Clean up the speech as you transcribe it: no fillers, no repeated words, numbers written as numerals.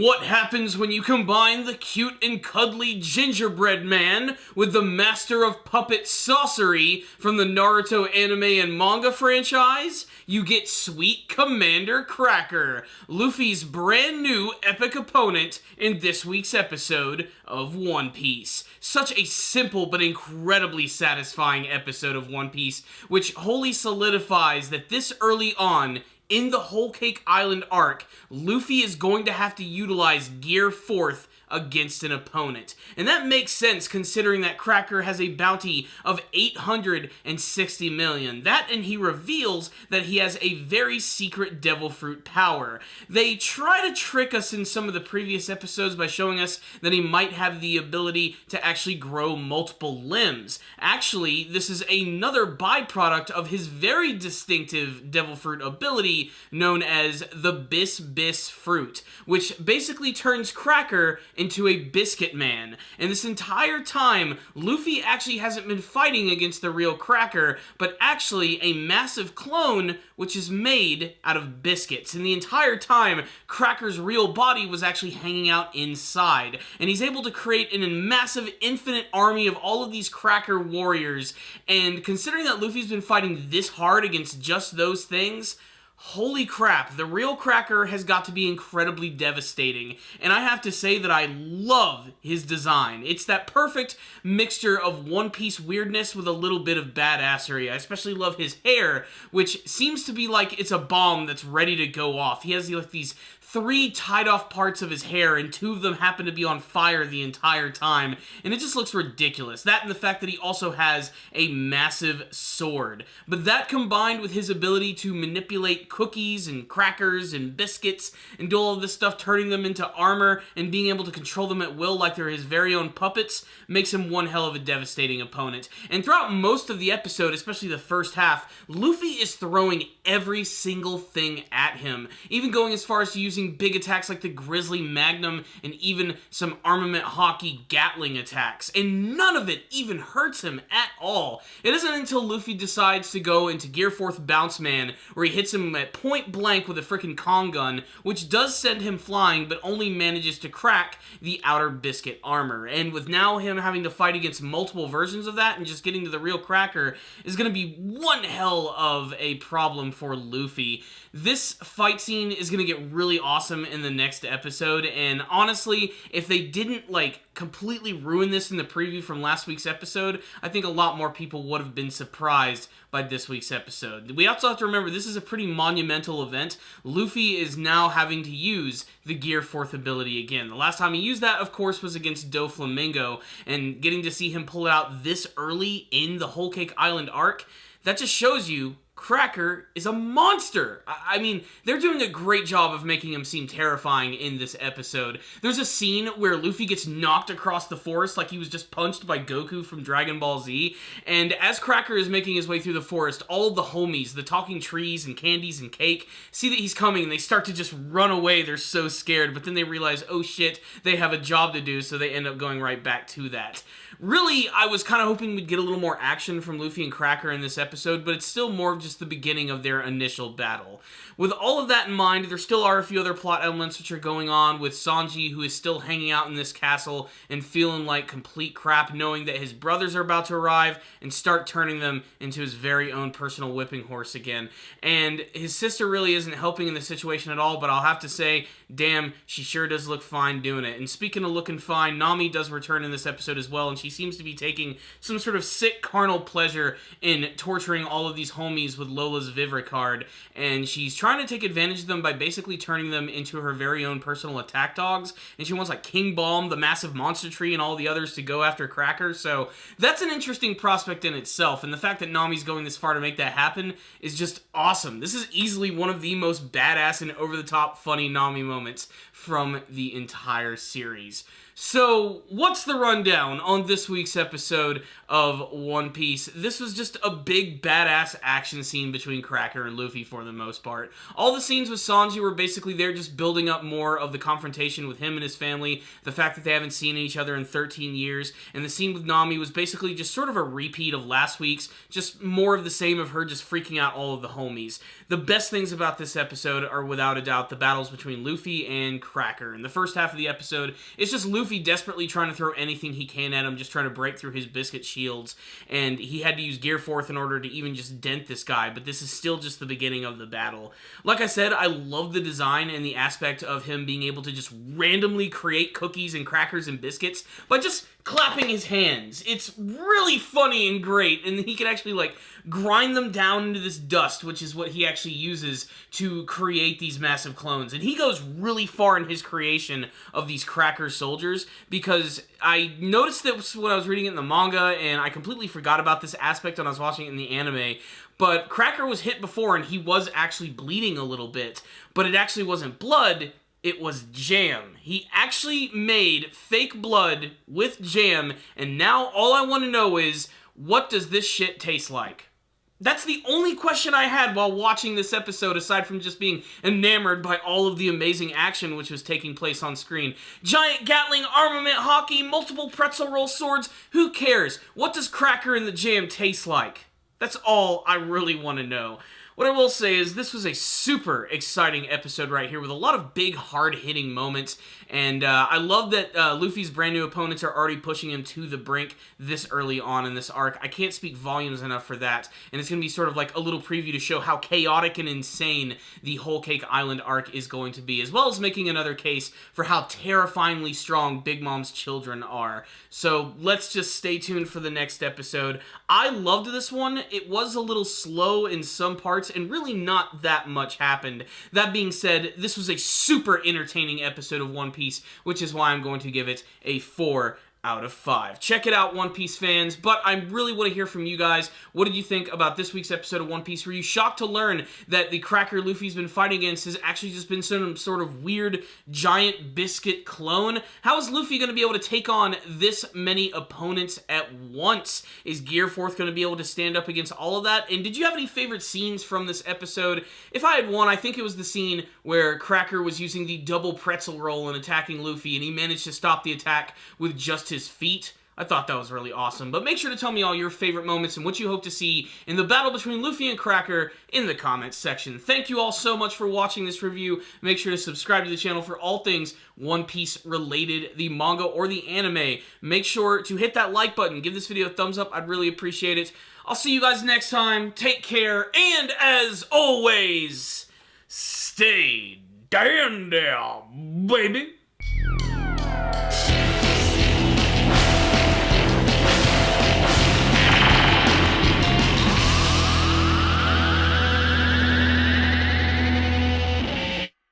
What happens when you combine the cute and cuddly gingerbread man with the master of puppet sorcery from the Naruto anime and manga franchise? You get Sweet Commander Cracker, Luffy's brand new epic opponent in this week's episode of One Piece. Such a simple but incredibly satisfying episode of One Piece, which wholly solidifies that this early on in the Whole Cake Island arc, Luffy is going to have to utilize Gear 4th against an opponent. And that makes sense considering that Cracker has a bounty of 860 million. That, and he reveals that he has a very secret devil fruit power. They try to trick us in some of the previous episodes by showing us that he might have the ability to actually grow multiple limbs. Actually, this is another byproduct of his very distinctive devil fruit ability known as the Bis fruit, which basically turns Cracker into a Biscuit man. And this entire time, Luffy actually hasn't been fighting against the real Cracker, but actually a massive clone which is made out of biscuits. And the entire time, Cracker's real body was actually hanging out inside. And he's able to create a massive infinite army of all of these Cracker warriors. And considering that Luffy's been fighting this hard against just those things, holy crap, the real Cracker has got to be incredibly devastating, and I have to say that I love his design. It's that perfect mixture of One Piece weirdness with a little bit of badassery. I especially love his hair, which seems to be like it's a bomb that's ready to go off. He has like these 3 tied-off parts of his hair, and 2 of them happen to be on fire the entire time, and it just looks ridiculous. That and the fact that he also has a massive sword. But that combined with his ability to manipulate cookies and crackers and biscuits and do all of this stuff, turning them into armor and being able to control them at will like they're his very own puppets, makes him one hell of a devastating opponent. And throughout most of the episode, especially the first half, Luffy is throwing every single thing at him, even going as far as to using big attacks like the Grizzly Magnum and even some Armament Hockey Gatling attacks, and none of it even hurts him at all. It isn't until Luffy decides to go into Gear 4th Bounce Man where he hits him at point blank with a freaking Kong gun, which does send him flying but only manages to crack the outer biscuit armor. And with now him having to fight against multiple versions of that and just getting to the real Cracker is going to be one hell of a problem for Luffy. This fight scene is going to get really awesome in the next episode, and honestly, if they didn't, completely ruin this in the preview from last week's episode, I think a lot more people would have been surprised by this week's episode. We also have to remember this is a pretty monumental event. Luffy is now having to use the Gear 4th ability again. The last time he used that, of course, was against Doflamingo, and getting to see him pull it out this early in the Whole Cake Island arc, that just shows you Cracker is a monster. I mean, they're doing a great job of making him seem terrifying in this episode. There's a scene where Luffy gets knocked across the forest like he was just punched by Goku from Dragon Ball Z, and as Cracker is making his way through the forest, all of the homies, the talking trees and candies and cake, see that he's coming and they start to just run away. They're so scared, but then they realize, oh shit, they have a job to do, so they end up going right back to that. Really, I was kind of hoping we'd get a little more action from Luffy and Cracker in this episode, but it's still more of just the beginning of their initial battle. With all of that in mind, there still are a few other plot elements which are going on with Sanji, who is still hanging out in this castle and feeling like complete crap, knowing that his brothers are about to arrive and start turning them into his very own personal whipping horse again. And his sister really isn't helping in the situation at all, but I'll have to say, damn, she sure does look fine doing it. And speaking of looking fine, Nami does return in this episode as well, and she seems to be taking some sort of sick carnal pleasure in torturing all of these homies with Lola's Vivricard, and she's trying to take advantage of them by basically turning them into her very own personal attack dogs, and she wants King Bomb, the massive monster tree, and all the others to go after Cracker, so that's an interesting prospect in itself, and the fact that Nami's going this far to make that happen is just awesome. This is easily one of the most badass and over-the-top funny Nami moments from the entire series. So, what's the rundown on this week's episode of One Piece? This was just a big, badass action scene between Cracker and Luffy for the most part. All the scenes with Sanji were basically there just building up more of the confrontation with him and his family, the fact that they haven't seen each other in 13 years, and the scene with Nami was basically just sort of a repeat of last week's, just more of the same of her just freaking out all of the homies. The best things about this episode are without a doubt the battles between Luffy and Cracker. In the first half of the episode, it's just Luffy desperately trying to throw anything he can at him, just trying to break through his Biscuit shields, and he had to use Gear Force in order to even just dent this guy, but this is still just the beginning of the battle. Like I said, I love the design and the aspect of him being able to just randomly create cookies and crackers and biscuits by just clapping his hands. It's really funny and great, and he can actually, like, grind them down into this dust, which is what he actually uses to create these massive clones. And he goes really far in his creation of these cracker soldiers, because I noticed this when I was reading it in the manga, and I completely forgot about this aspect when I was watching it in the anime. But Cracker was hit before, and he was actually bleeding a little bit, but it actually wasn't blood, it was jam. He actually made fake blood with jam, and now all I want to know is, what does this shit taste like? That's the only question I had while watching this episode, aside from just being enamored by all of the amazing action which was taking place on screen. Giant Gatling armament hockey, multiple pretzel roll swords, who cares? What does Cracker in the jam taste like? That's all I really want to know. What I will say is this was a super exciting episode right here with a lot of big, hard-hitting moments, and I love that Luffy's brand new opponents are already pushing him to the brink this early on in this arc. I can't speak volumes enough for that, and it's going to be sort of like a little preview to show how chaotic and insane the Whole Cake Island arc is going to be, as well as making another case for how terrifyingly strong Big Mom's children are. So let's just stay tuned for the next episode. I loved this one. It was a little slow in some parts, and really not that much happened. That being said, this was a super entertaining episode of One Piece, which is why I'm going to give it a 4 out of 5. Check it out, One Piece fans, but I really want to hear from you guys. What did you think about this week's episode of One Piece? Were you shocked to learn that the Cracker Luffy's been fighting against has actually just been some sort of weird giant biscuit clone? How is Luffy going to be able to take on this many opponents at once? Is Gear Force going to be able to stand up against all of that? And did you have any favorite scenes from this episode? If I had one, I think it was the scene where Cracker was using the double pretzel roll and attacking Luffy, and he managed to stop the attack with just his feet. I thought that was really awesome. But make sure to tell me all your favorite moments and what you hope to see in the battle between Luffy and Cracker in the comments section. Thank you all so much for watching this review. Make sure to subscribe to the channel for all things One Piece related, the manga or the anime. Make sure to hit that like button. Give this video a thumbs up. I'd really appreciate it. I'll see you guys next time. Take care. And as always, stay dandy, baby.